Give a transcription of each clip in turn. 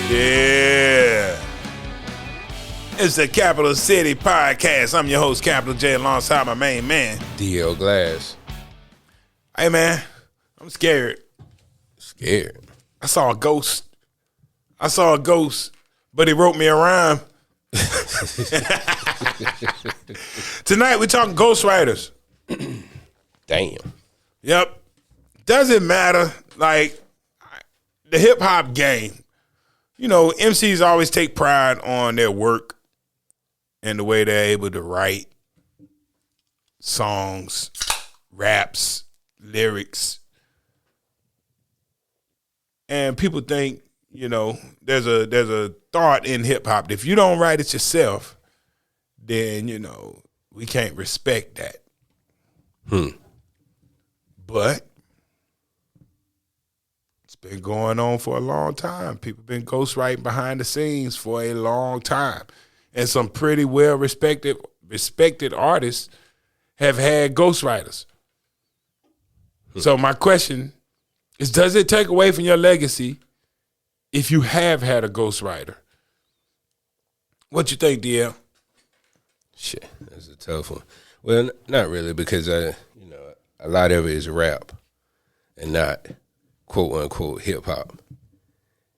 Yeah. It's the Capital City Podcast. I'm your host, Capital J, alongside my main man, DL Glass. Hey, man, I'm scared. Scared? I saw a ghost, but he wrote me a rhyme. Tonight, we're talking ghostwriters. Damn. Yep. Doesn't matter, like, the hip-hop game. You know, MCs always take pride on their work and the way they're able to write songs, raps, lyrics. And people think, you know, there's a thought in hip-hop. If you don't write it yourself, then, you know, we can't respect that. But it's been going on for a long time. People been ghostwriting behind the scenes for a long time. And some pretty well respected artists have had ghostwriters. So my question is, does it take away from your legacy if you have had a ghostwriter? What you think, DL? Shit, that's a tough one. Well, not really, because a lot of it is rap and not quote unquote hip hop.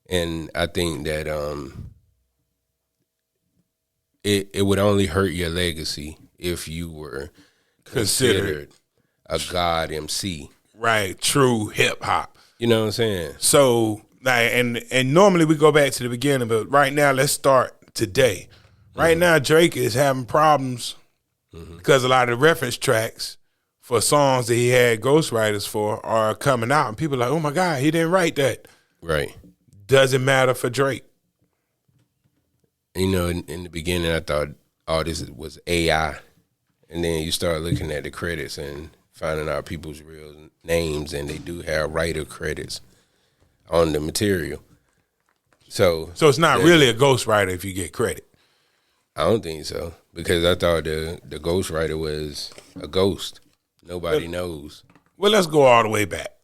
And I think that it would only hurt your legacy if you were considered a god MC. Right, true hip hop. You know what I'm saying? So, like, and normally we go back to the beginning, but right now let's start today. Right now, Drake is having problems because a lot of the reference tracks for songs that he had ghostwriters for are coming out, and people are like, oh my God, he didn't write that. Right. Doesn't matter for Drake. You know, in the beginning, I thought all this was AI. And then you start looking at the credits and finding out people's real names, and they do have writer credits on the material. So it's not really a ghostwriter if you get credit. I don't think so, because I thought the ghostwriter was a ghost. Nobody knows. Well, let's go all the way back.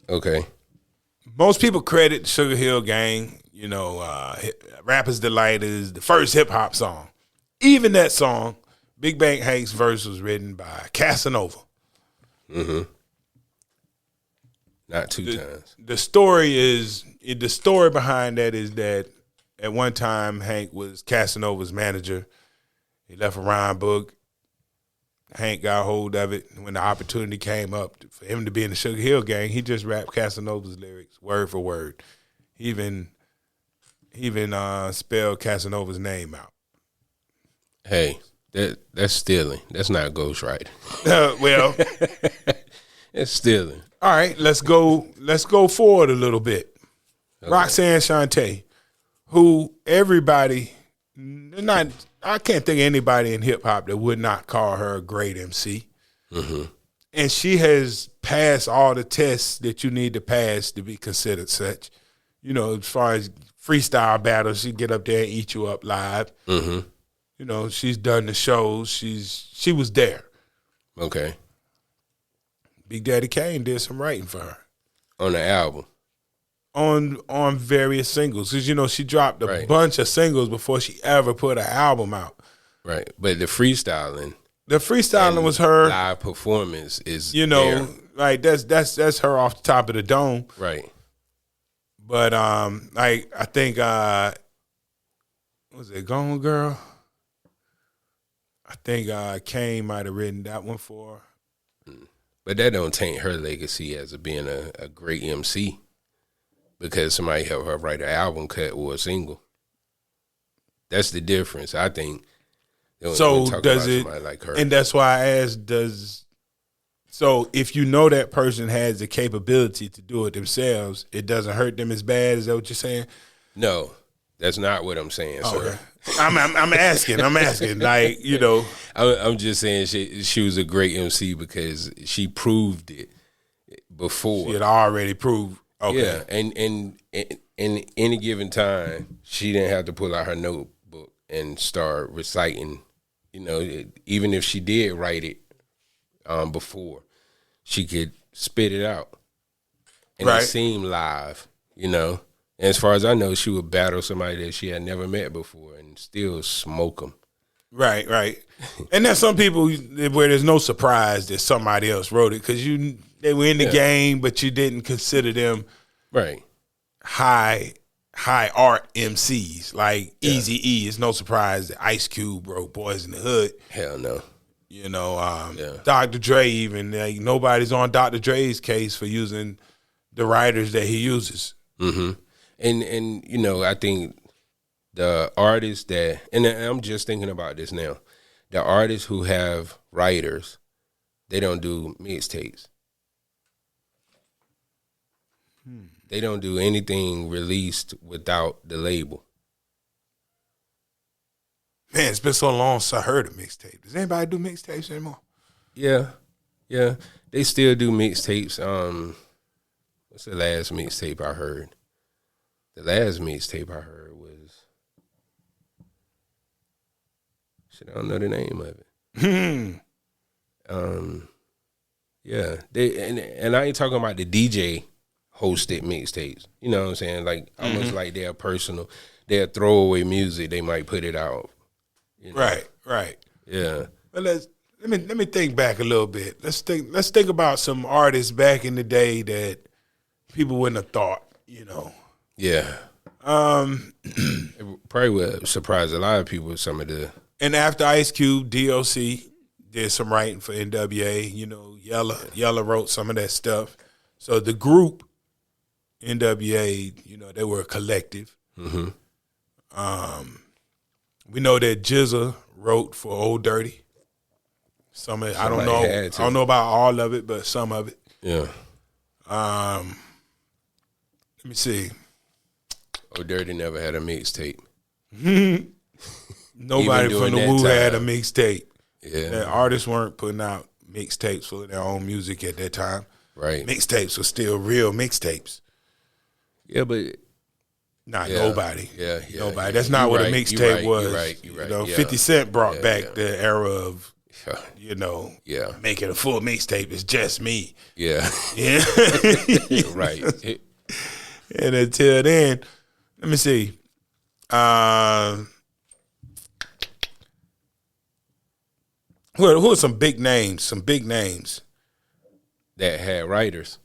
Okay. Most people credit Sugar Hill Gang, you know, Rapper's Delight is the first hip-hop song. Even that song, Big Bank Hank's verse, was written by Casanova. Not two times. The story behind that is that at one time Hank was Casanova's manager. He left a rhyme book. Hank got hold of it. When the opportunity came up for him to be in the Sugar Hill Gang, he just rapped Casanova's lyrics word for word. He even spelled Casanova's name out. Hey, that's stealing. That's not ghostwriting. Well, it's stealing. All right, let's go forward a little bit. Okay. Roxanne Shante, who everybody, I can't think of anybody in hip hop that would not call her a great MC. And she has passed all the tests that you need to pass to be considered such. You know, as far as freestyle battles, she get up there and eat you up live. You know, she's done the shows. She was there. Okay. Big Daddy Kane did some writing for her. On the album? On various singles. Because, you know, she dropped a bunch of singles before she ever put an album out. Right. But the freestyling was her. Live performance is, you know, like that's her off the top of the dome. Right. But I think was it Gone Girl? I think Kane might have written that one for her. But that don't taint her legacy as being a great MC, because somebody helped her write an album cut or a single. That's the difference, I think. So does it, like her. And that's why I asked, so if you know that person has the capability to do it themselves, it doesn't hurt them as bad? Is that what you're saying? No, that's not what I'm saying, sir. Okay. I'm asking, like, you know. I'm just saying she was a great MC because she proved it before. She had already proved. Okay. Yeah, and in any given time, she didn't have to pull out her notebook and start reciting. You know, even if she did write it before, she could spit it out. And it seemed live, you know. And as far as I know, she would battle somebody that she had never met before and still smoke them. Right, right. And there's some people where there's no surprise that somebody else wrote it because they were in the game, but you didn't consider them right high art MCs like Eazy-E. It's no surprise that Ice Cube wrote Boys in the Hood. Hell no. You know, Dr. Dre even nobody's on Dr. Dre's case for using the writers that he uses. Mm-hmm. And you know, I think the artists that, and I'm just thinking about this now, the artists who have writers, they don't do mixtapes. They don't do anything released without the label. Man, it's been so long since I heard a mixtape. Does anybody do mixtapes anymore? Yeah. They still do mixtapes. What's the last mixtape I heard? The last mixtape I heard was, I don't know the name of it. Yeah. And I ain't talking about the DJ hosted mixtapes. You know what I'm saying? Like almost like their throwaway music, they might put it out. You know? Right. Yeah. But let me think back a little bit. Let's think about some artists back in the day that people wouldn't have thought, you know. Yeah. It probably would surprise a lot of people with some of the. And after Ice Cube, DOC did some writing for NWA. You know, Yella wrote some of that stuff. So the group NWA, you know, they were a collective. Mm-hmm. We know that GZA wrote for Old Dirty. Some of it, I don't know about all of it, but some of it. Yeah. Let me see. Old Dirty never had a mixtape. Nobody from the Wu had a mixtape. Yeah. The artists weren't putting out mixtapes for their own music at that time. Right. Mixtapes were still real mixtapes. Yeah, but nobody. Yeah. Nobody. That's not what a mixtape was. You're right. You know, 50 Cent brought back the era of, you know, making a full mixtape. It's just me. Yeah. Yeah. Right. And until then, let me see. Who are some big names? Some big names that had writers.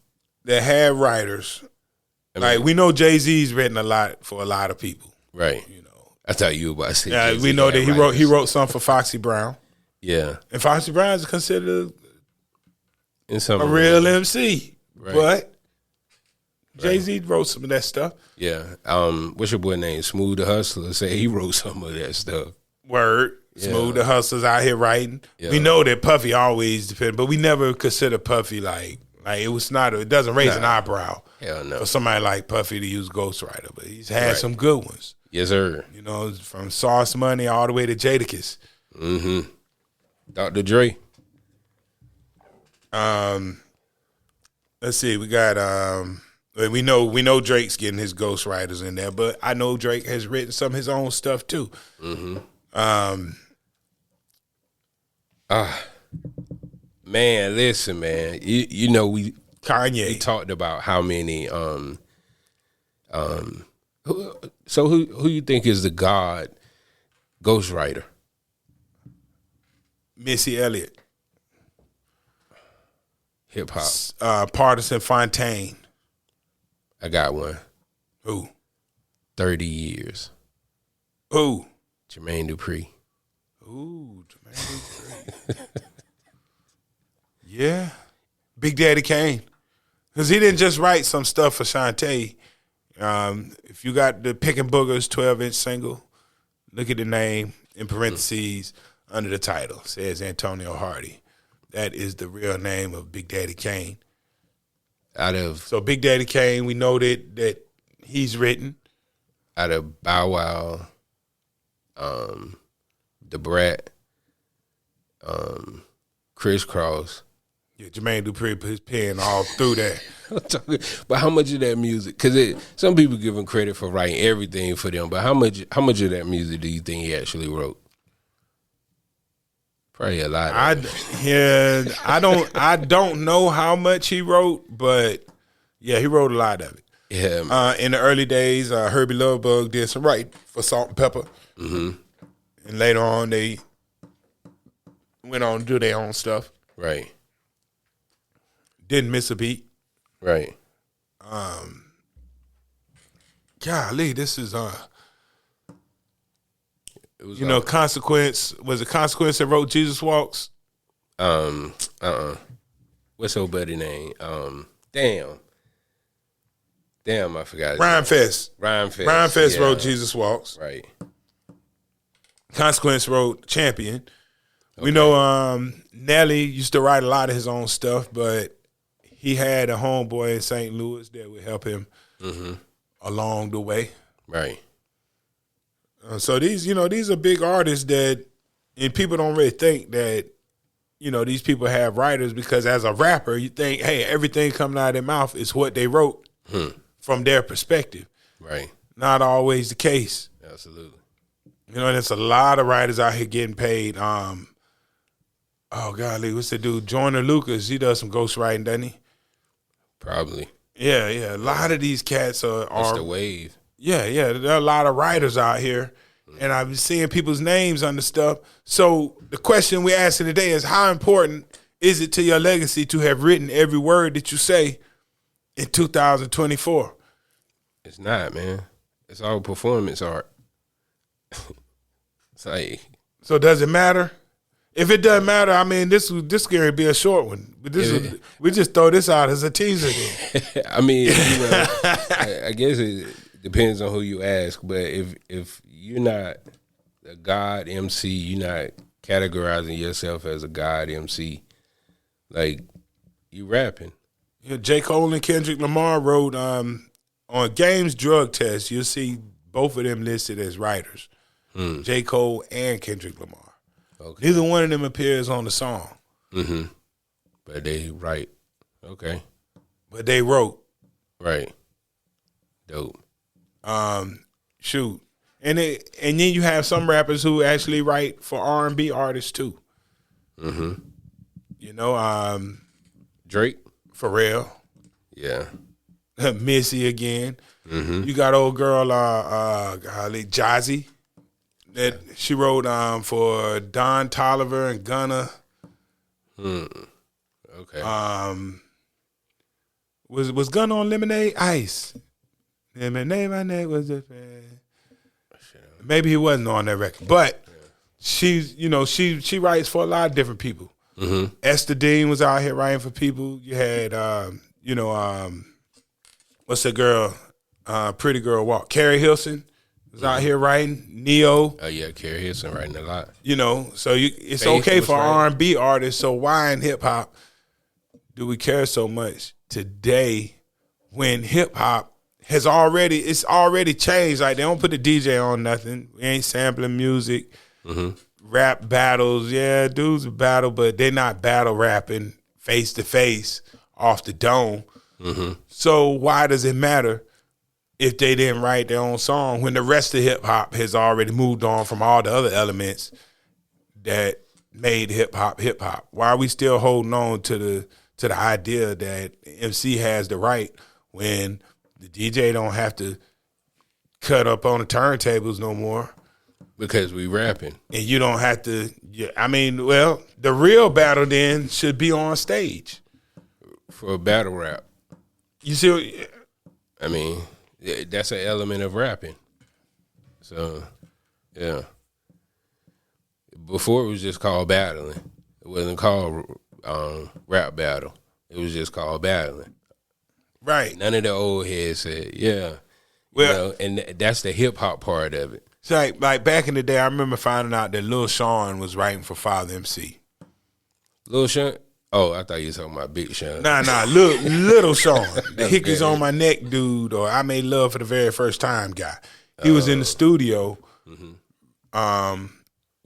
Like we know Jay-Z's written a lot for a lot of people. Right. You know. I thought you were about to say. Yeah, we know that he wrote some for Foxy Brown. Yeah. And Foxy Brown is considered a real MC. Right. But Jay-Z wrote some of that stuff. Yeah. What's your boy name? Smooth the Hustler say he wrote some of that stuff. Word. Yeah. Smooth the Hustler's out here writing. Yeah. We know that Puffy always depended, but we never consider Puffy like it was not. It doesn't raise an eyebrow. Hell no. For somebody like Puffy to use Ghostwriter, but he's had some good ones. Yes, sir. You know, from Sauce Money all the way to Jadakiss. Mm-hmm. Dr. Dre. Let's see. We got we know Drake's getting his ghostwriters in there, but I know Drake has written some of his own stuff too. Mm-hmm. Man, listen, man. You know we talked about how many who you think is the God ghostwriter? Missy Elliott. Hip hop. Partisan Fontaine. I got one. Who? 30 years. Who? Jermaine Dupri. Ooh, Jermaine Dupri. Yeah. Big Daddy Kane. Because he didn't just write some stuff for Shantae. If you got the Pickin' Boogers 12-inch single, look at the name in parentheses under the title. It says Antonio Hardy. That is the real name of Big Daddy Kane. So Big Daddy Kane, we know that he's written. Out of Bow Wow, Da Brat, Criss Cross. Yeah, Jermaine Dupri put his pen all through that. But how much of that music? Because some people give him credit for writing everything for them. But how much of that music do you think he actually wrote? Probably a lot. I don't know how much he wrote, but yeah, he wrote a lot of it. Yeah. In the early days, Herbie Lovebug did some writing for Salt and Pepper. Mm-hmm. And later on, they went on to do their own stuff. Right. Didn't miss a beat. Right. Golly, this is It was Consequence. Was it Consequence that wrote Jesus Walks? What's your buddy name? Damn, I forgot. Rhyme Fest. Rhyme Fest. Rhyme Fest wrote Jesus Walks. Right. Consequence wrote Champion. Okay. We know Nelly used to write a lot of his own stuff, but he had a homeboy in St. Louis that would help him along the way. Right. So these are big artists and people don't really think that, these people have writers, because as a rapper, you think, hey, everything coming out of their mouth is what they wrote from their perspective. Right. Not always the case. Absolutely. There's a lot of writers out here getting paid. Oh, golly, what's the dude? Joyner Lucas, he does some ghostwriting, doesn't he? Probably. Yeah. A lot of these cats are the wave. Yeah. There are a lot of writers out here, and I've been seeing people's names on the stuff. So the question we're asking today is, how important is it to your legacy to have written every word that you say in 2024? It's not, man. It's all performance art. It's like, so does it matter? If it doesn't matter, I mean, this going to be a short one. But we just throw this out as a teaser. I mean, I guess it depends on who you ask. But if you're not a God MC, you're not categorizing yourself as a God MC, like, you rapping. J. Cole and Kendrick Lamar wrote on Game's Drug Test. You'll see both of them listed as writers. J. Cole and Kendrick Lamar. Okay. Neither one of them appears on the song. Mm-hmm. But they write. Okay. But they wrote. Right. Dope. Shoot. And then you have some rappers who actually write for R&B artists too. Mm-hmm. Drake. Pharrell. Yeah. Missy again. Mm-hmm. You got old girl Jazzy. That she wrote for Don Toliver and Gunna. Okay. Was Gunna on Lemonade Ice? Lemonade, my name was a fan. Maybe he wasn't on that record, but she's she writes for a lot of different people. Mm-hmm. Esther Dean was out here writing for people. You had what's the girl? Pretty Girl Walk. Carrie Hilson was out here writing. Neo. Oh yeah, Carrie Hilson writing a lot. So it's Faith okay for R&B artists. So why in hip hop do we care so much today when hip hop it's already changed? Like, they don't put the DJ on nothing. We ain't sampling music. Mm-hmm. Rap battles, yeah, dudes battle, but they're not battle rapping face to face off the dome. Mm-hmm. So why does it matter if they didn't write their own song when the rest of hip hop has already moved on from all the other elements that made hip hop hip hop? Why are we still holding on to the idea that MC has the right when the DJ don't have to cut up on the turntables no more? Because we rapping. And you don't have to, the real battle then should be on stage. For a battle rap. You see, I mean, that's an element of rapping. So, yeah. Before it was just called battling. It wasn't called rap battle. It was just called battling. Right. None of the old heads said, yeah. Well, and that's the hip hop part of it. So like back in the day, I remember finding out that Lil Sean was writing for Father MC. Lil Sean? Oh, I thought you were talking about Big Sean. Nah, Little Sean. The Hickeys on My Neck dude, or I Made Love for the Very First Time guy. He was in the studio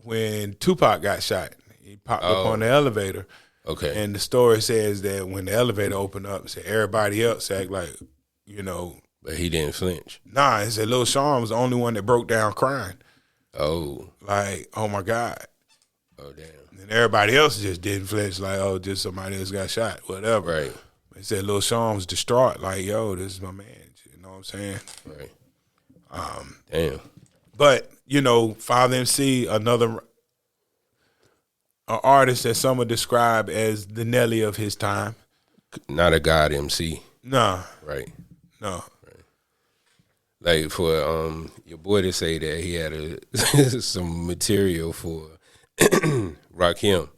when Tupac got shot. He popped up on the elevator. Okay. And the story says that when the elevator opened up, it said everybody else act like, But he didn't flinch. Nah, it said Lil Sean was the only one that broke down crying. Oh. Like, oh my God. Oh, damn. And everybody else just didn't flinch, like, oh, just somebody else got shot, whatever. Right. They said Lil Sean was distraught, like, yo, this is my man. I'm saying? Right. Damn. But, you know, Father MC, another artist that some would describe as the Nelly of his time. Not a God MC. Nah. Right. No. Like for your boy to say that he had some material for Rakim.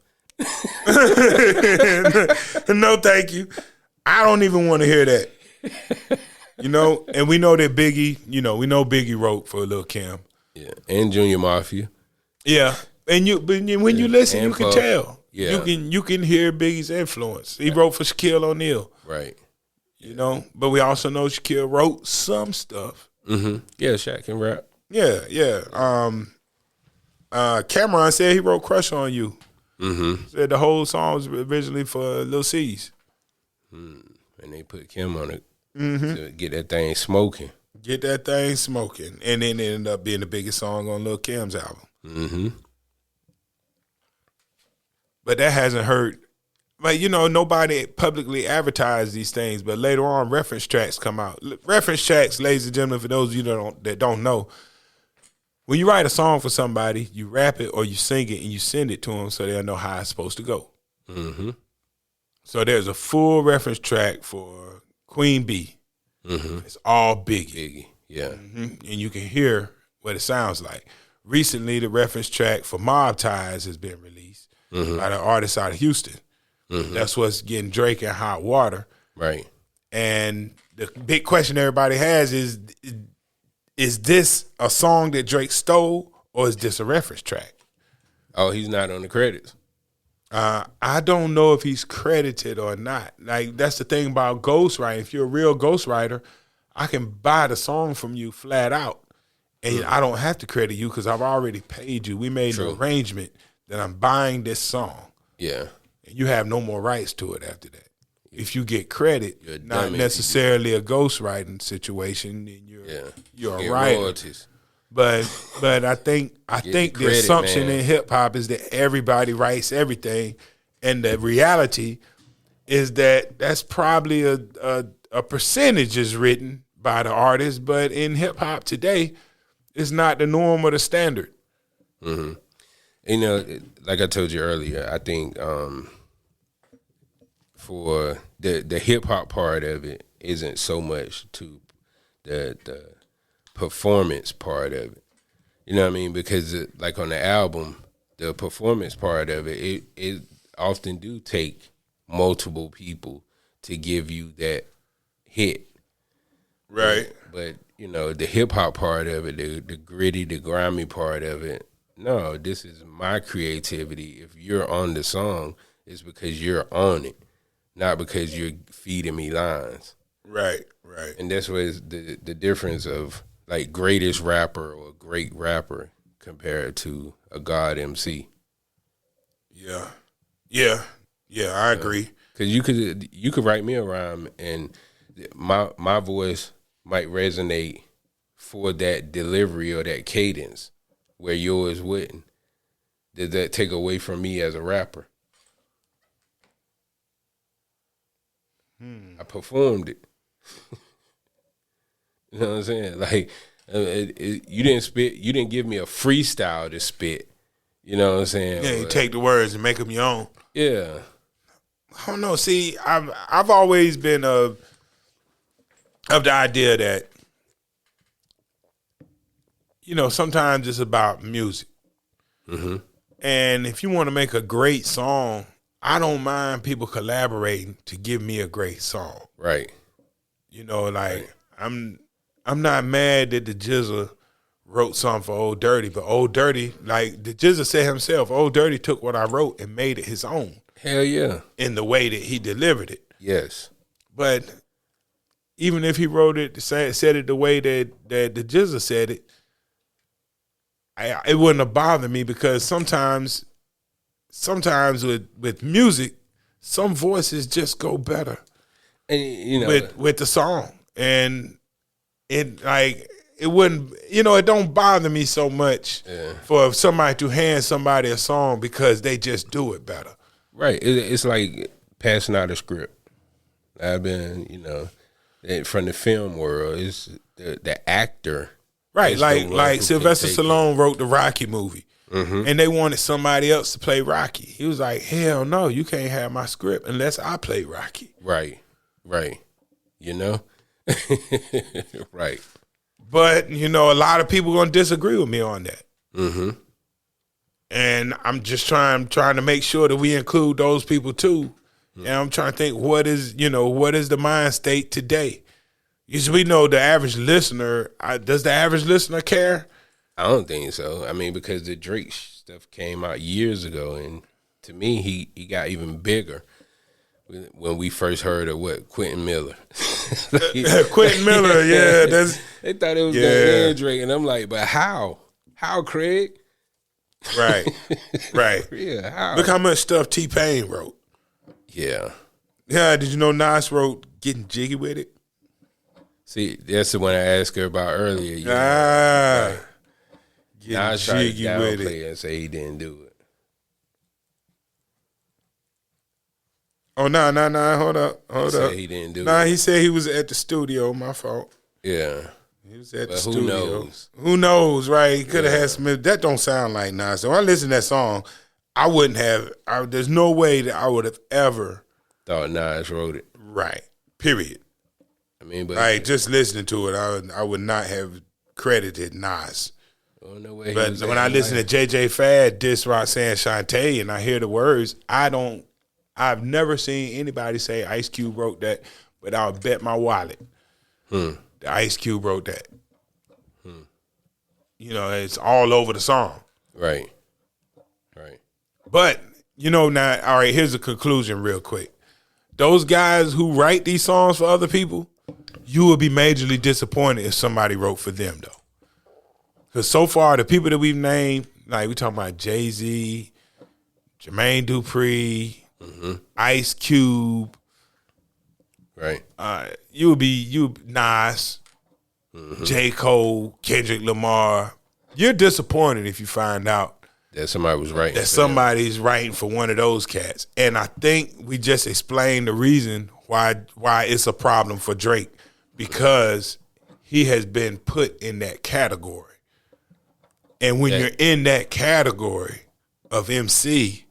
No, thank you. I don't even want to hear that. You know, and we know that Biggie, you know, we know Biggie wrote for Lil' Kim. Yeah, and Junior Mafia. Yeah, and when you listen, and you can Puff. tell. Yeah. You can hear Biggie's influence. He wrote for Shaquille O'Neal. Right. You know, but we also know Shaquille wrote some stuff. Mm-hmm. Yeah, Shaq can rap. Yeah. Cameron said he wrote "Crush on You." Mm-hmm. Said the whole song was originally for Lil C's. And they put Kim on it to get that thing smoking. Get that thing smoking, and then it ended up being the biggest song on Lil Kim's album. Mm-hmm. But that hasn't hurt. Like, you know, nobody publicly advertised these things, but later on, reference tracks come out. Reference tracks, ladies and gentlemen, for those of you that don't know, when you write a song for somebody, you rap it or you sing it and you send it to them so they'll know how it's supposed to go. Mm-hmm. So there's a full reference track for Queen Bee. Mm-hmm. It's all Biggie. Biggie. Yeah. And you can hear what it sounds like. Recently, the reference track for Mob Ties has been released by the artist out of Houston. That's what's getting Drake in hot water. Right. And the big question everybody has is this a song that Drake stole or is this a reference track? Oh, he's not on the credits. I don't know if he's credited or not. Like, that's the thing about ghostwriting. If you're a real ghostwriter, I can buy the song from you flat out. And I don't have to credit you because I've already paid you. We made an arrangement that I'm buying this song. Yeah. And you have no more rights to it after that. If you get credit, You're a not dummy necessarily a ghostwriting situation, then you're a Get writer. royalties. But I think the credit, assumption man. in hip hop is that everybody writes everything, and the reality is that that's probably a percentage is written by the artist, but in hip hop today, it's not the norm or the standard. Mm-hmm. You know, like I told you earlier, I think for the hip hop part of it isn't so much to the performance part of it. You know what I mean? Because like on the album, the performance part of it often do take multiple people to give you that hit. Right. But you know, the hip hop part of it, the gritty, the grimy part of it, no, this is my creativity. If you're on the song, it's because you're on it, not because you're feeding me lines. Right. And that's what is the difference of like greatest rapper or great rapper compared to a God MC. Yeah, I agree. Because you could write me a rhyme and my voice might resonate for that delivery or that cadence where yours wouldn't. Did that take away from me as a rapper? I performed it. You know what I'm saying? Like you didn't spit. You didn't give me a freestyle to spit. You know what I'm saying? Yeah, you take the words and make them your own. Yeah. I don't know. See, I've always been of the idea that, you know, sometimes it's about music. Mm-hmm. And if you want to make a great song, I don't mind people collaborating to give me a great song. Right. You know, like I'm not mad that the GZA wrote something for Old Dirty, but Old Dirty, like the GZA said himself, Old Dirty took what I wrote and made it his own. Hell yeah. In the way that he delivered it. Yes. But even if he wrote it, said it the way that the GZA said it, it wouldn't have bothered me because sometimes with music, some voices just go better. And you know, with the song, and it wouldn't, you know, it don't bother me so much for somebody to hand somebody a song because they just do it better. Right. It's like passing out a script. I've been, you know, from the film world. It's the actor. Right, is the one like who Sylvester can take Stallone wrote the Rocky movie, and they wanted somebody else to play Rocky. He was like, "Hell no, you can't have my script unless I play Rocky." Right. You know, right. But a lot of people gonna disagree with me on that. And I'm just trying to make sure that we include those people too. And I'm trying to think what is the mind state today. We know the average listener. Does the average listener care? I don't think so. I mean, because the Drake stuff came out years ago, and to me, he got even bigger when we first heard of Quentin Miller. Quentin Miller, yeah, they thought it was gonna end Drake, and I'm like, but how? How, Craig? Right. Yeah, how? Look how much stuff T-Pain wrote. Yeah. Did you know Nas wrote "Getting Jiggy with It"? See, that's the one I asked her about earlier. Getting jiggy with it. And say he didn't do it. Oh no! Hold up. He didn't do it. Nah, he said he was at the studio. My fault. Yeah. He was at the Who studio. knows? Who knows, right? He could have had some. That don't sound like Nas. So when I listen to that song, I wouldn't have. There's no way that I would have ever Thought Nas wrote it. Right. Period. I mean, but Like just listening to it, I would not have credited Nas. no way. But when I listen to JJ Fad diss Roxanne Shante and I hear the words, I've never seen anybody say Ice Cube wrote that, but I'll bet my wallet the Ice Cube wrote that. It's all over the song. Right. But, now, all right, here's the conclusion real quick. Those guys who write these songs for other people, you will be majorly disappointed if somebody wrote for them, though. Because so far, the people that we've named, like we talking about Jay-Z, Jermaine Dupri, Ice Cube, right? Nas, J. Cole, Kendrick Lamar. You're disappointed if you find out that somebody was writing. That somebody's writing for one of those cats. And I think we just explained the reason why it's a problem for Drake, because he has been put in that category. And when you're in that category of MC,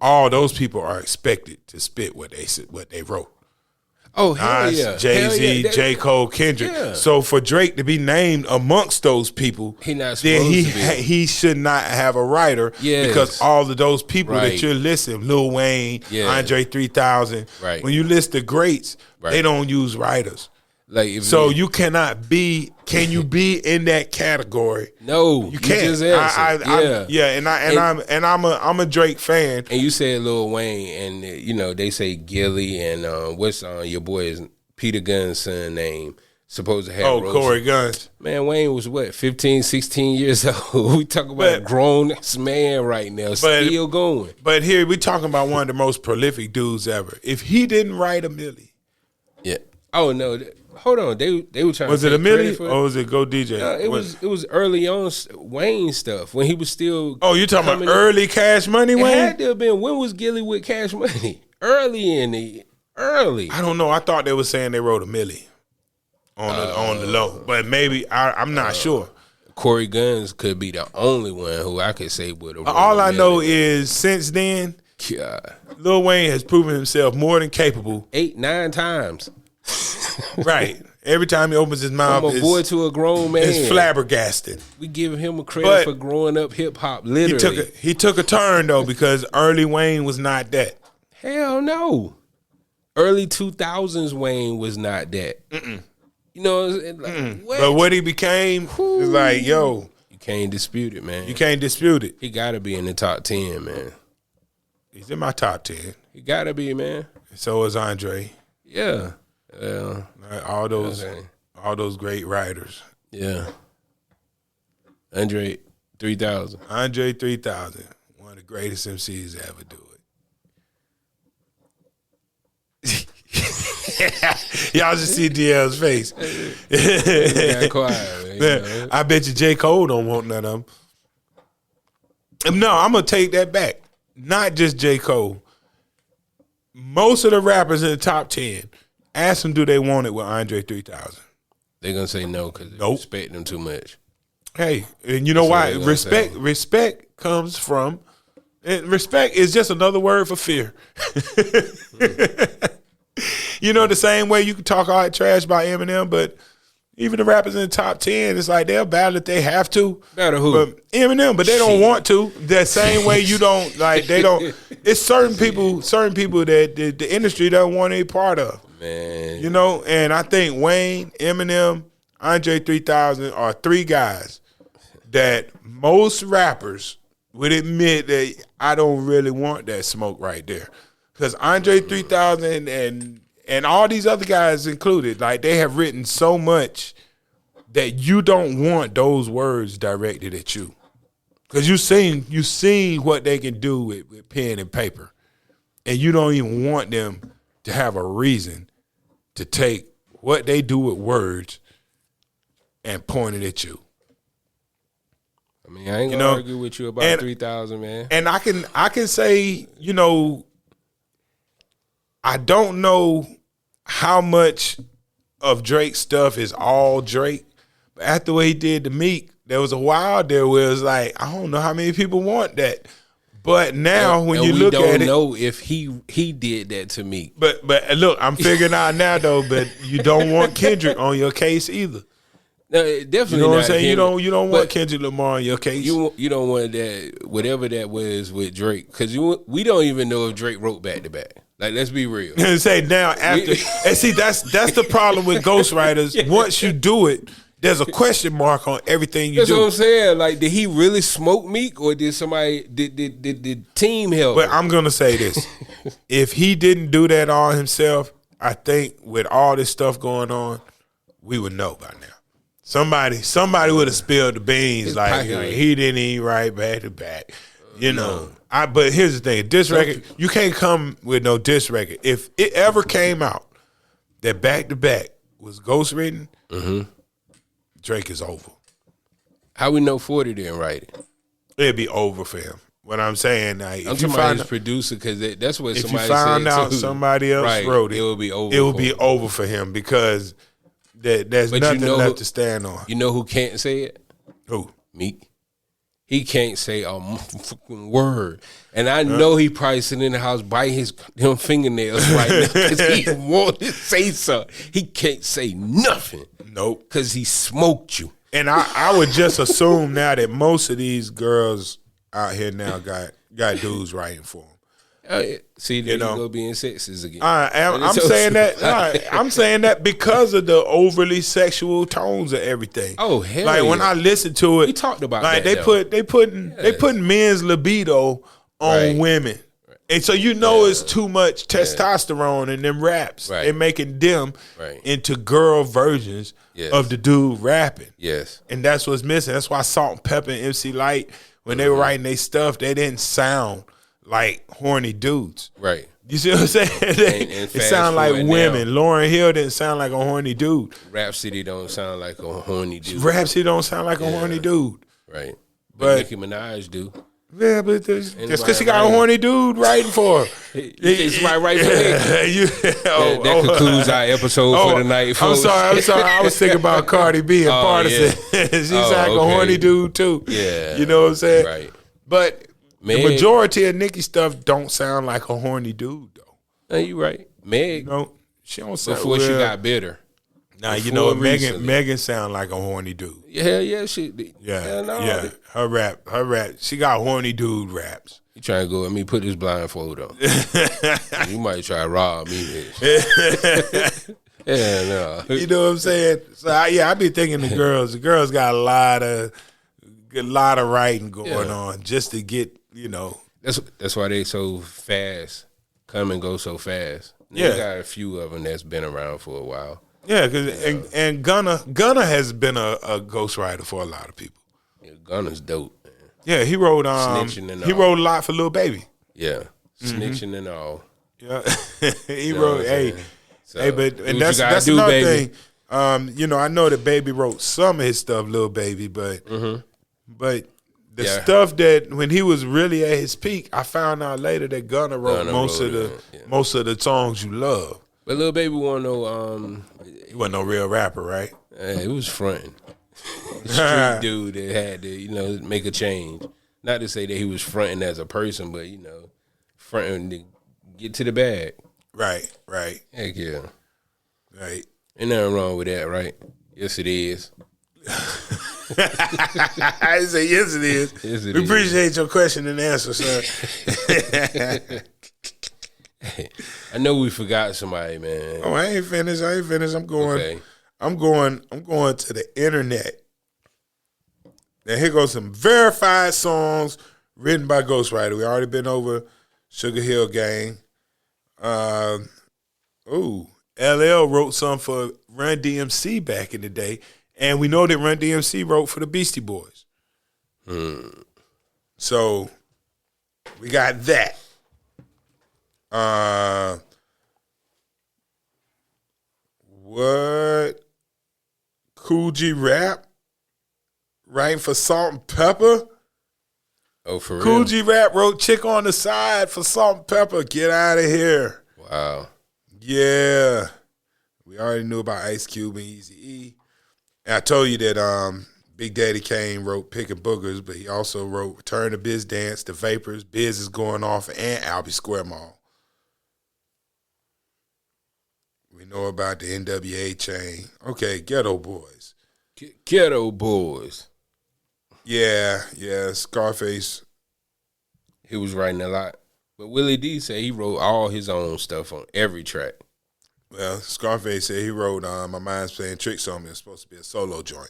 all those people are expected to spit what they wrote. Oh, hell Nas, yeah. Jay-Z, J. Cole, Kendrick. Yeah. So for Drake to be named amongst those people, he should not have a writer, because all of those people that you're listing, Lil Wayne, Andre 3000, when you list the greats, they don't use writers. You cannot be. Can you be in that category? No, you can't. I'm a Drake fan. And you said Lil Wayne, and they say Gilly, and what's your boy's Peter Gunn's son name? Supposed to have Corey Guns. Man, Wayne was 15, 16 years old. We talk about a grown man right now, still going. But here we talking about one of the most prolific dudes ever. If he didn't write a Millie, oh no. Hold on, they were trying. Was it a Millie or was it Go DJ? It was early on Wayne stuff when he was still. Oh, you talking about early Cash Money Wayne? It had to have been. When was Gilly with Cash Money? Early. I don't know. I thought they were saying they wrote a Millie on the low, but maybe I'm not sure. Corey Guns could be the only one who I could say would have. All I know is since then, Lil Wayne has proven himself more than capable. 8-9 times. Right. Every time he opens his mouth, from a boy to a grown man, it's flabbergasted. We give him a credit for growing up hip hop. Literally, he took a turn though, because early Wayne was not that. Hell no. Early 2000s Wayne was not that. What? But what he became is like, yo, you can't dispute it, man. You can't dispute it. He got to be in the top 10, man. He's in my top 10. He got to be, man. So is Andre. Yeah. All those great writers. Yeah. Andre 3000. Andre 3000. One of the greatest MCs to ever do it. Y'all just see DL's face. Got quiet, man, I bet you J. Cole don't want none of them. No, I'm going to take that back. Not just J. Cole. Most of the rappers in the top 10, Ask them, do they want it with Andre 3000? They're gonna say no because they respect them too much. Hey, and you know why? Respect comes from, and respect is just another word for fear. You know, the same way you can talk all that trash about Eminem, but even the rappers in the top 10, it's like they'll battle if they have to. Battle who? But Eminem, but they don't want to. That same way you don't, like, they don't. It's certain people that the industry doesn't want any part of. Man. You know, and I think Wayne, Eminem, Andre 3000 are three guys that most rappers would admit that I don't really want that smoke right there. Because Andre 3000 and all these other guys included, like, they have written so much that you don't want those words directed at you. Because you seen what they can do with pen and paper. And you don't even want them to have a reason to take what they do with words and point it at you. I mean, I ain't gonna argue with you about 3000, man. And I can say, you know, I don't know how much of Drake's stuff is all Drake, but after what he did to Meek, there was a while there where it was like, I don't know how many people want that. But now when you look at it, we don't know if he did that to me. But look, I'm figuring out now though. But you don't want Kendrick on your case either. No, definitely. You know what I'm not saying? Kendrick. You don't want Kendrick Lamar on your case. You don't want that, whatever that was with Drake, because we don't even know if Drake wrote back to back. Like, let's be real. And say now after, and see that's the problem with ghostwriters. Yeah. Once you do it, there's a question mark on everything you do. That's what I'm saying. Like, did he really smoke Meek, or did somebody did the team help? But him? I'm gonna say this: if he didn't do that all himself, I think with all this stuff going on, we would know by now. Somebody would have spilled the beans, like he didn't eat right back to back. You know. But here's the thing: diss record, you can't come with no diss record. If it ever came out that back to back was ghostwritten, Drake is over. How we know 40 didn't write it? It'd be over for him. What I'm saying, like, I'm talking about his producer, because that's what if somebody you found said out too. somebody else wrote it, it would be over. It would be over for him because there's nothing left to stand on. You know who can't say it? Who? Meek. He can't say a fucking word. And I know he probably sitting in the house biting his fingernails right now because he wants to say something. He can't say nothing. Nope. Because he smoked you. And I would just assume now that most of these girls out here now got dudes writing for them. See, there you go being sexist again. I'm saying that. I'm saying that because of the overly sexual tones of everything. Oh hell! Like when I listen to it, we talked about like that. they putting men's libido on women, and so you know it's too much testosterone in them raps. Right. They're making them into girl versions of the dude rapping. Yes, and that's what's missing. That's why Salt and Pepper and MC Lyte, when they were writing their stuff, they didn't sound like horny dudes. Right. You see what I'm saying? It sound like women. Now, Lauryn Hill didn't sound like a horny dude. Rhapsody don't sound like a horny dude. Rhapsody don't sound like a horny dude. Right. But Nicki Minaj do. Yeah, but just because she got a horny dude writing for her. It's right for me. That concludes our episode for the night, folks. I'm sorry. I was thinking about Cardi B and Partisan. She's like a horny dude, too. Yeah. You know what I'm saying? Right. But the majority of Nicki stuff don't sound like a horny dude, though. No, you right. Meg. No, she don't sound before she got bitter. Now you know Megan sound like a horny dude. Yeah, she. Yeah. Her rap. She got horny dude raps. You trying to go at me? Put this blindfold on. You might try to rob me. Yeah, no. You know what I'm saying? So I be thinking the girls got a lot of writing going on just to get, you know. That's why they so fast, come and go so fast. Yeah, we got a few of them that's been around for a while. Yeah, and Gunna has been a ghostwriter for a lot of people. Yeah, Gunna's dope. Man. Yeah, he wrote Snitching and he all. wrote a lot for Lil Baby. Yeah, snitching and all. Yeah, he wrote. So, but that's another thing. You know, I know that Baby wrote some of his stuff, Lil Baby, but the stuff that when he was really at his peak, I found out later that Gunna wrote most of the songs you love. But Lil Baby want to know. He wasn't no real rapper, right? He was fronting. Street dude that had to, make a change. Not to say that he was fronting as a person, but fronting to get to the bag. Right. Heck yeah. Right. Ain't nothing wrong with that, right? Yes, it is. I say yes, it is. Yes, it we is. appreciate your question and answer, sir. I know we forgot somebody, man. Oh, I ain't finished. I'm going. Okay. I'm going to the internet. Now here goes some verified songs written by Ghostwriter. We already been over Sugar Hill Gang. LL wrote some for Run DMC back in the day, and we know that Run DMC wrote for the Beastie Boys. So we got that. What? Kool G Rap writing for Salt and Pepper? Oh, for real? Kool G Rap wrote Chick on the Side for Salt and Pepper. Get out of here. Wow. Yeah. We already knew about Ice Cube and Eazy-E. And I told you that Big Daddy Kane wrote Pickin' Boogers, but he also wrote Return to Biz Dance, The Vapors, Biz is Going Off, and Albee Square Mall. We know about the NWA chain. Okay, Ghetto Boys. Ghetto Boys. Yeah, Scarface. He was writing a lot. But Willie D said he wrote all his own stuff on every track. Well, Scarface said he wrote My Mind's Playing Tricks on Me. It's supposed to be a solo joint.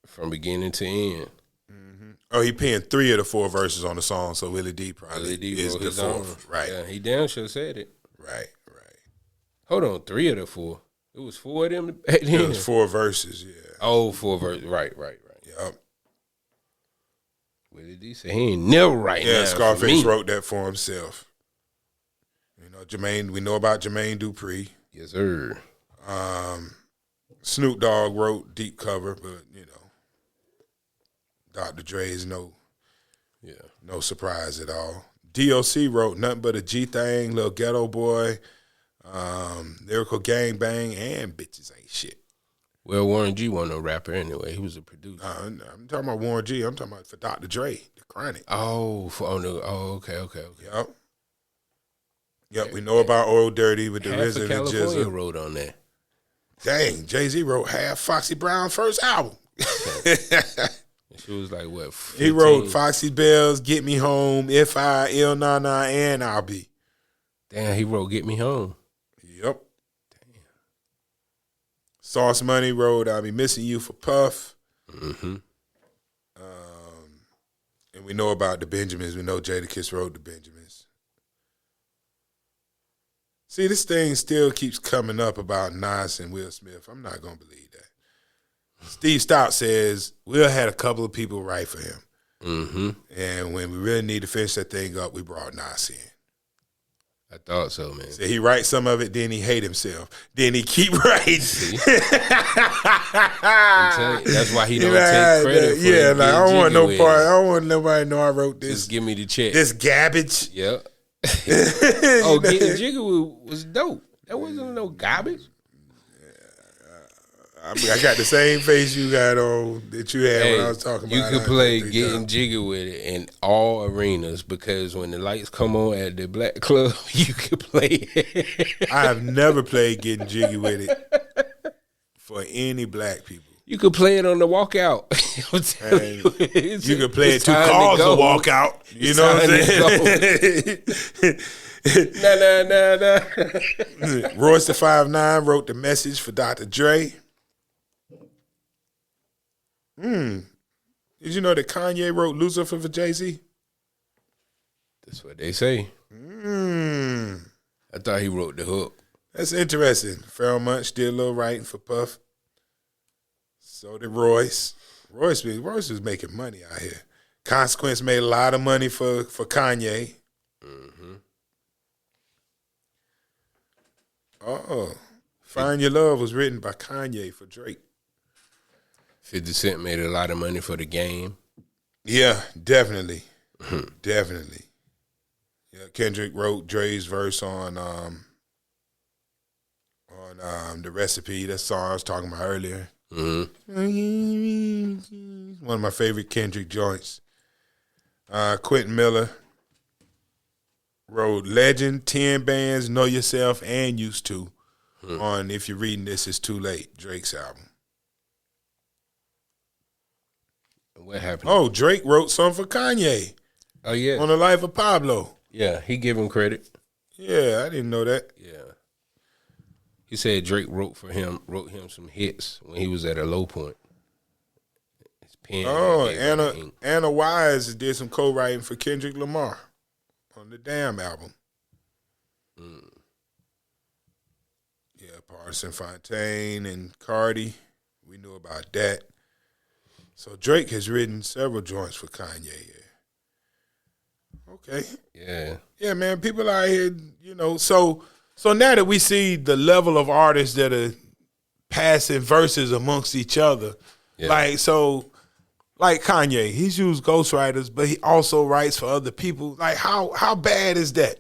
From beginning to end. Mm-hmm. Oh, he penned 3 of the 4 verses on the song, so Willie D probably Willie D is wrote the his 4th. own. Right. Yeah, he damn sure said it. Right. Hold on, 3 of the 4. It was 4 of them back then. It was 4 verses, yeah. Oh, 4 verses. Right. Yep. Willie D said he ain't never writing. Yeah, nothing Scarface for me. wrote that for himself. We know about Jermaine Dupri. Yes, sir. Snoop Dogg wrote Deep Cover, but Dr. Dre is no surprise at all. DOC wrote Nothing But a G Thing, Lil Ghetto Boy, Lyrical Gang Bang, and Bitches Ain't Shit. Well, Warren G wasn't no rapper anyway. He was a producer. I'm talking about Warren G. I'm talking about for Dr. Dre, The Chronic. Okay. Yep, we know about Oil Dirty with the Half RZA of and California GZA. wrote on that. Dang, Jay-Z wrote half Foxy Brown's first album. She was like, what, 15? He wrote Foxy Bells, Get Me Home, If I, Il Na Na, and I'll Be. Damn, he wrote Get Me Home. Yep. Damn. Sauce Money wrote I'll Be Missing You for Puff. Mm-hmm. And we know about the Benjamins. We know Jadakiss wrote the Benjamins. See, this thing still keeps coming up about Nas and Will Smith. I'm not going to believe that. Steve Stout says Will had a couple of people write for him. Mm-hmm. And when we really need to finish that thing up, we brought Nas in. I thought so, man. So he writes some of it, then he hate himself. Then he keep writing. That's why he don't take credit for it. I don't want no part. I don't want nobody to know I wrote this. Just give me the check. This garbage. Yep. Getting Jiggy was dope. That wasn't no garbage. I got the same face you got on that you had when I was talking about it. You could play Getting Jiggy with it in all arenas because when the lights come on at the Black Club, you could play it. I have never played Getting Jiggy with it for any black people. You could play it on the walkout. You could play it 2 cars to walk out. You know what I'm saying? Nah. Royce the 5'9" wrote the message for Dr. Dre. Did you know that Kanye wrote Lucifer for Jay-Z? That's what they say. I thought he wrote the hook. That's interesting. Pharrell Munch did a little writing for Puff. So did Royce. Royce was making money out here. Consequence made a lot of money for Kanye. Mm-hmm. Oh, Find Your Love was written by Kanye for Drake. 50 Cent made a lot of money for the game. Yeah, definitely. Definitely. Yeah, Kendrick wrote Dre's verse on on The Recipe. That song I was talking about earlier. Mm-hmm. One of my favorite Kendrick joints. Quentin Miller wrote Legend, 10 Bands, Know Yourself, and Used To on If You're Reading This, It's Too Late, Drake's album. What happened? Oh, Drake wrote something for Kanye Oh yeah. on The Life of Pablo. Yeah, he give him credit. Yeah, I didn't know that. Yeah. He said Drake wrote him some hits when he was at a low point. His pen. Oh, gave him ink. Anna Wise did some co-writing for Kendrick Lamar on the Damn album. Yeah, Partisan Fontaine and Cardi. We knew about that. So Drake has written several joints for Kanye. Yeah. Okay. Yeah. Yeah, man, people out here, you know, so now that we see the level of artists that are passing verses amongst each other, Yeah. like Kanye, he's used ghostwriters, but he also writes for other people. Like, how bad is that?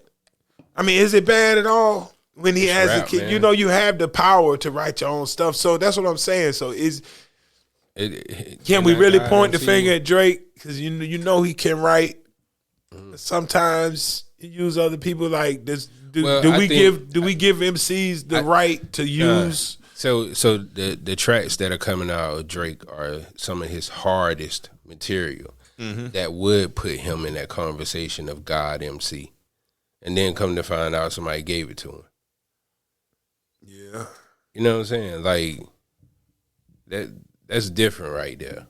I mean, is it bad at all? When he has a kid, man. you know, you have the power to write your own stuff. So that's what I'm saying. So can we really point the finger at Drake? Because you know he can write. Sometimes he use other people like this. Do we give MCs the right to use? So the tracks that are coming out of Drake are some of his hardest material that would put him in that conversation of God MC, and then come to find out somebody gave it to him. Yeah, You know what I'm saying? Like that's different right there.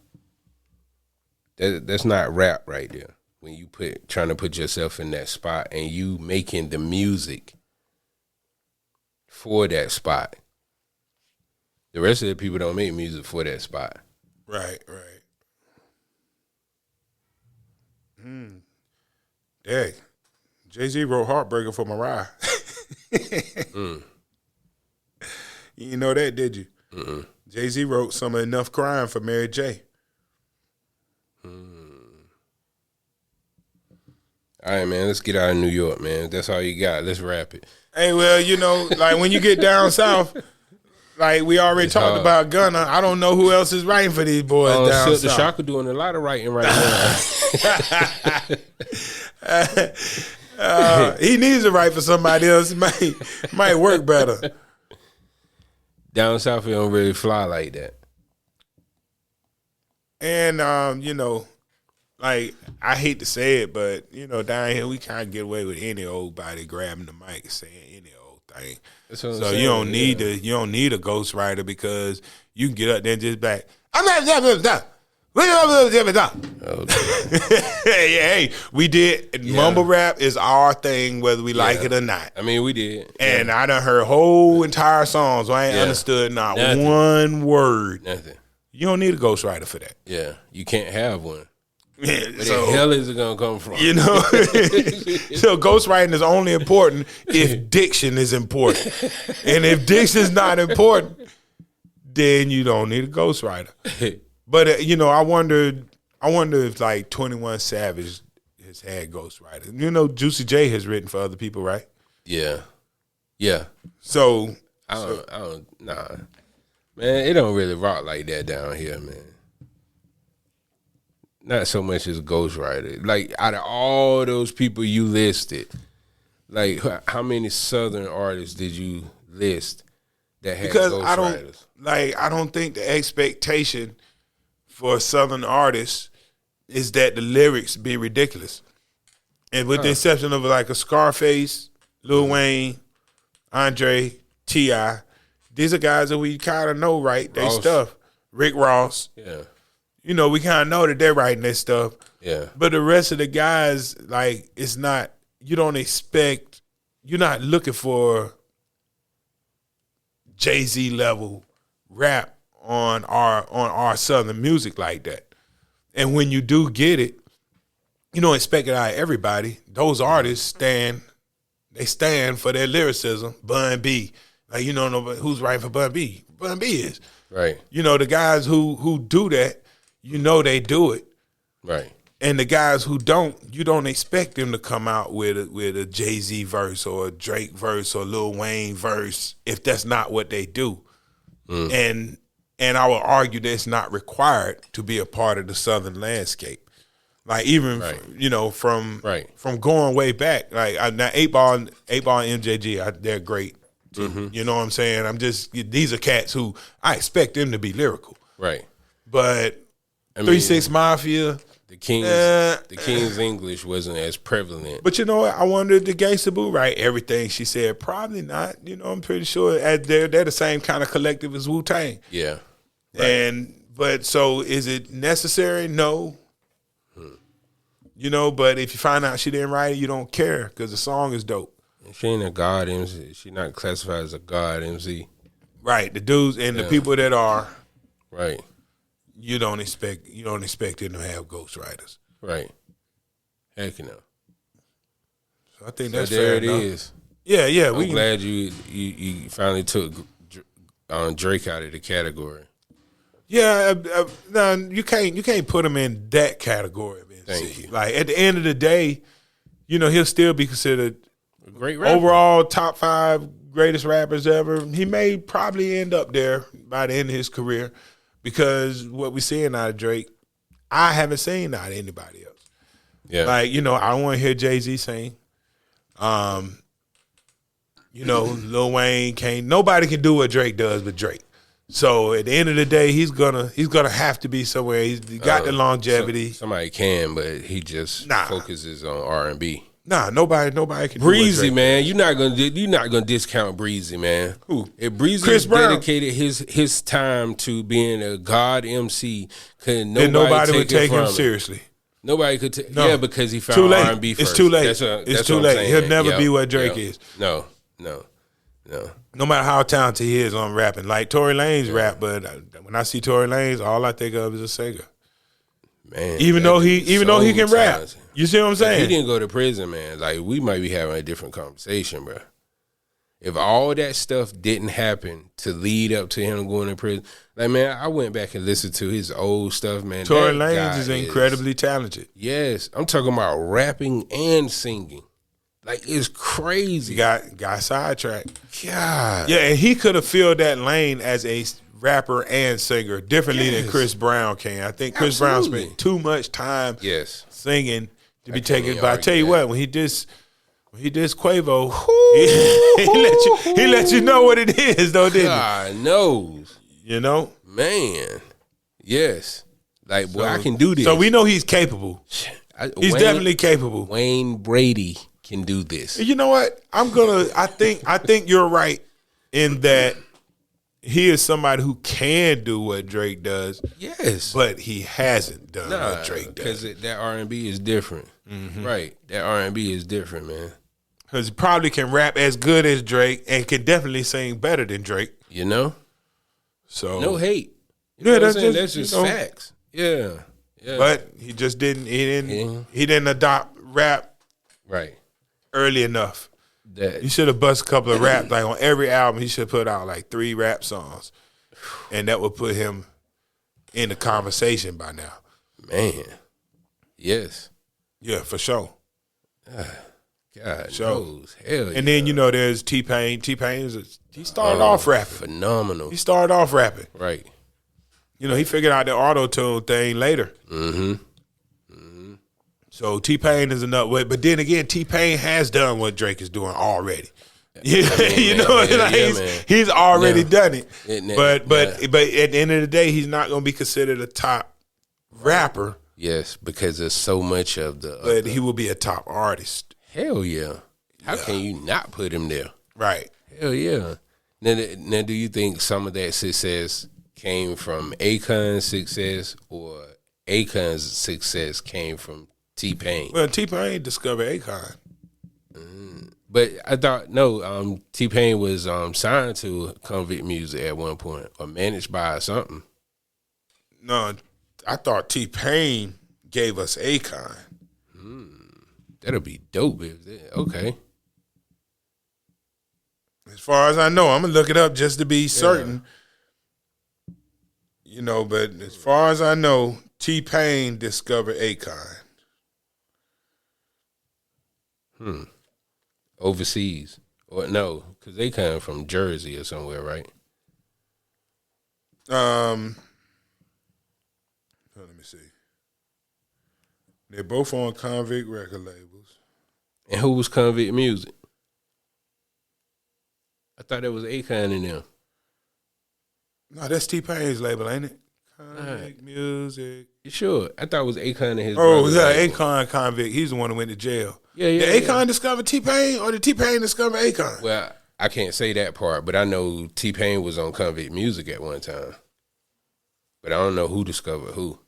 That's not rap right there. When you trying to put yourself in that spot and you making the music for that spot. The rest of the people don't make music for that spot. right. Dang, Jay-Z wrote Heartbreaker for Mariah. You didn't know that, did you? Jay-Z wrote some of Enough Crying for Mary J. All right, man, let's get out of New York, man. That's all you got. Let's wrap it. Hey, well, you know, like when you get down south, like we already talked about Gunna, I don't know who else is writing for these boys down Silk the south. Shocker doing a lot of writing right now. He needs to write for somebody else. It might work better. Down south, it don't really fly like that. And, you know, like, I hate to say it, but, you know, down here we kind of get away with any old body grabbing the mic and saying any old thing. That's what I'm So saying, you don't need a ghostwriter because you can get up there and just back. Hey, we did. Mumble rap is our thing, whether we like it or not. I mean, we did. And I done heard whole entire songs. I ain't understood not one word. Nothing. You don't need a ghostwriter for that. Yeah, you can't have one. Yeah, Where the hell is it gonna come from? You know, so ghostwriting is only important if diction is important, and if diction is not important, then you don't need a ghostwriter. But you know, I wonder if like 21 Savage has had ghostwriters. You know, Juicy J has written for other people, right? Yeah. So I don't. Nah, man, it don't really rock like that down here, man. Not so much as a ghostwriter. Like, out of all those people you listed, like, how many Southern artists did you list that had ghostwriters? I don't think the expectation for a Southern artist is that the lyrics be ridiculous. And with the exception of like a Scarface, Lil Wayne, Andre, T.I., these are guys that we kind of know write their stuff. Rick Ross. Yeah. You know, we kind of know that they're writing their stuff. Yeah. But the rest of the guys, like, it's not, you're not looking for Jay-Z level rap on our Southern music like that. And when you do get it, you don't expect it out of everybody. Those artists stand for their lyricism. Bun B. Like, you don't know who's writing for Bun B. Bun B is. Right. You know, the guys who do that, you know they do it. Right. And the guys who don't, you don't expect them to come out with a Jay-Z verse or a Drake verse or Lil Wayne verse if that's not what they do. And I would argue that it's not required to be a part of the Southern landscape. Like even from going way back, like now 8Ball and MJG, they're great. You know what I'm saying? These are cats who I expect them to be lyrical. Right. But 3 6 Mafia. The King's English wasn't as prevalent. But you know what? I wondered, the Gangsta Boo write everything she said? Probably not. You know, I'm pretty sure they're the same kind of collective as Wu-Tang. Yeah. Right. But so is it necessary? No. You know, but if you find out she didn't write it, you don't care because the song is dope. She ain't a God MC. She not classified as a God MC. Right. The dudes and the people that are. Right. You don't expect them to have ghostwriters. Right. Heck no. So I think that's fair enough. There it is. Yeah. I'm glad you finally took Drake out of the category. Yeah, no, you can't put him in that category. Thank you. Like at the end of the day, you know, he'll still be considered a great rapper. Overall top 5 greatest rappers ever. He may probably end up there by the end of his career. Because what we're seeing out of Drake, I haven't seen out of anybody else. Yeah. Like, you know, I don't want to hear Jay-Z sing. You know, Lil Wayne nobody can do what Drake does but Drake. So at the end of the day, he's gonna have to be somewhere. He got the longevity. Somebody can, but he just focuses on R&B. Nah, nobody can. Breezy, man, you're not gonna discount Breezy, man. Who? If Breezy dedicated his time to being a God MC, could nobody would take him seriously. Nobody could. Yeah, because he found R&B first. It's too late. It's too late. He'll never be what Drake is. No. No matter how talented he is on rapping, like Tory Lanez rap, but when I see Tory Lanez, all I think of is a singer. Man, even though he can rap. You see what I'm saying? If he didn't go to prison, man, like we might be having a different conversation, bro. If all that stuff didn't happen to lead up to him going to prison, like, man, I went back and listened to his old stuff, man. Tory Lanez is incredibly talented. Yes, I'm talking about rapping and singing. Like, it's crazy. Got sidetracked. God. Yeah, and he could have filled that lane as a rapper and singer differently than Chris Brown can. I think Chris Brown spent too much time singing to be taken. But I tell you what, when he dissed Quavo, he let you know what it is, though, didn't he? God knows. You know? Man. Yes. Like, boy, I can do this. So we know he's capable. He's definitely capable. Wayne Brady can do this. You know what? I think you're right in that he is somebody who can do what Drake does. Yes. But he hasn't done what Drake does. Because that R&B is different. Mm-hmm. Right. That R&B is different, man. Because he probably can rap as good as Drake and can definitely sing better than Drake. You know? So no hate. You know that's just facts. Yeah. But he just didn't he didn't adopt rap early enough. He should have bust a couple of rap, like on every album he should put out like 3 rap songs. And that would put him in the conversation by now. Man. Yes. Yeah, for sure. God knows. Hell yeah. And then, you know, there's T-Pain. T-Pain, he started off rapping. Phenomenal. He started off rapping. Right. You know, he figured out the auto-tune thing later. Mm-hmm. So T-Pain is another way. But then again, T-Pain has done what Drake is doing already. He's already done it. But at the end of the day, he's not going to be considered a top rapper. Yes, because there's so much of the... But he will be a top artist. Hell yeah. How can you not put him there? Right. Hell yeah. Now, do you think some of that success came from Akon's success or Akon's success came from T-Pain? Well, T-Pain discovered Akon. But I thought, no, T-Pain was signed to Convict Music at one point or managed by something. No, I thought T-Pain gave us Akon. That'll be dope. Okay. As far as I know, I'm going to look it up just to be certain. You know, but as far as I know, T-Pain discovered Akon. Overseas. Or no, because they come from Jersey or somewhere, right? Let me see. They're both on Convict record labels. And who was Convict Music? I thought that was Akon in them. No, that's T-Pain's label, ain't it? Convict Music. You sure? I thought it was Akon and his Oh, brother's yeah, label. Akon Convict. He's the one who went to jail. Yeah. Did Akon discover T-Pain or did T-Pain discover Akon? Well, I can't say that part, but I know T-Pain was on Convict Music at one time. But I don't know who discovered who.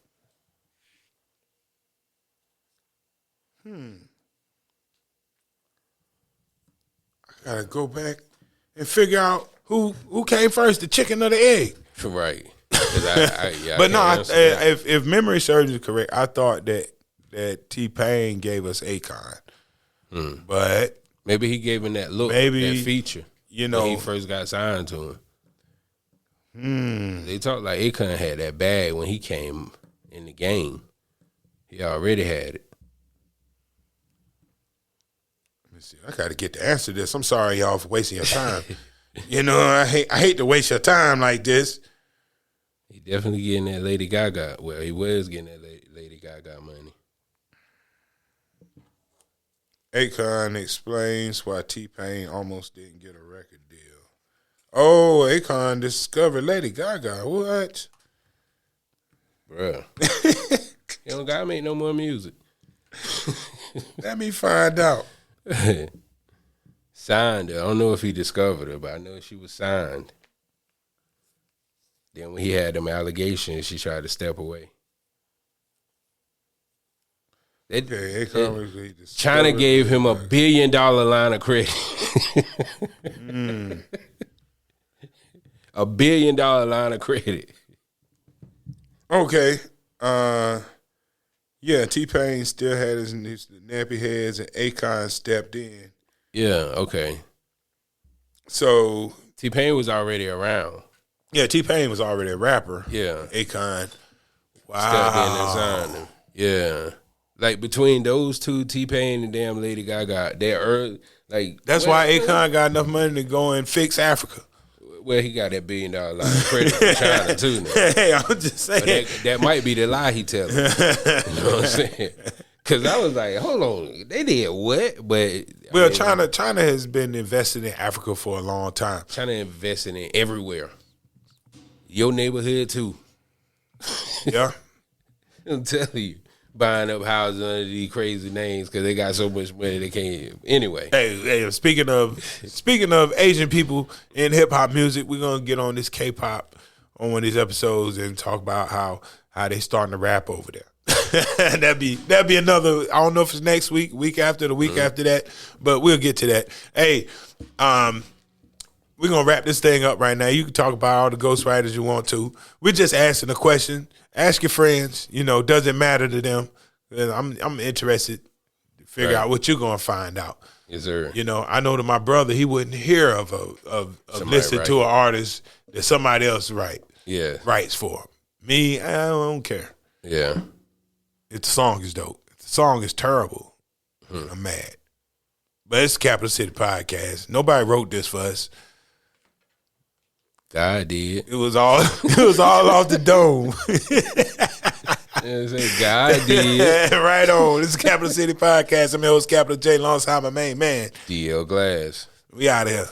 I gotta go back and figure out who came first, the chicken or the egg. Right. 'Cause I But no, can't answer that. if memory serves me correct, I thought that T-Pain gave us Akon. But Maybe he gave him that look, Maybe, that feature, you when know, he first got signed to him. They talk like Akon had that bag when he came in the game. He already had it. let me see. I gotta get the answer to this. I'm sorry, y'all, for wasting your time. I hate to waste your time like this. He definitely getting that Lady Gaga. Well, he was getting that Lady Gaga money. Akon explains why T-Pain almost didn't get a record deal. Oh, Akon discovered Lady Gaga. What? Bruh. He don't gotta make no more music. Let me find out. Signed her. I don't know if he discovered her, but I know she was signed. Then when he had them allegations, she tried to step away. Okay, Akon was China gave him $1 billion line of credit. $1 billion line of credit. Okay. Yeah, T-Pain still had his nappy heads and Akon stepped in. Yeah, okay. So T-Pain was already around. yeah, T-Pain was already a rapper. Yeah. Akon. Stepped in and Wow. signed him. Yeah. Like between those two, T-Pain and damn Lady Gaga, they're early, like That's why Akon got enough money to go and fix Africa. well, he got that $1 billion line of credit from China too now. Hey, I'm just saying. But that might be the lie he telling. You know what I'm saying? Because I was like, hold on, they did what? But Well, China has been invested in Africa for a long time. China investing in everywhere. Your neighborhood too. Yeah. I'm telling you, buying up houses under these crazy names because they got so much money they can't. Anyway, Hey, speaking of Asian people in hip hop music, we're gonna get on this K-pop on one of these episodes and talk about how they starting to rap over there. that'd be another. I don't know if it's next week, week after, the week after that, but we'll get to that. Hey, we're gonna wrap this thing up right now. You can talk about all the ghostwriters you want to. We're just asking a question. Ask your friends. Does it matter to them? I'm interested to figure out what you're gonna find out. yes, sir. I know that my brother, he wouldn't hear of listening to an artist that somebody else writes for. Me, I don't care. Yeah. If the song is dope. If the song is terrible, I'm mad. But it's Capital City Podcast. Nobody wrote this for us. God did. It was all off the dome. God did. Right on. This is Capital City Podcast. I'm your host, Capital J, alongside my main man, DL Glass. We out of here.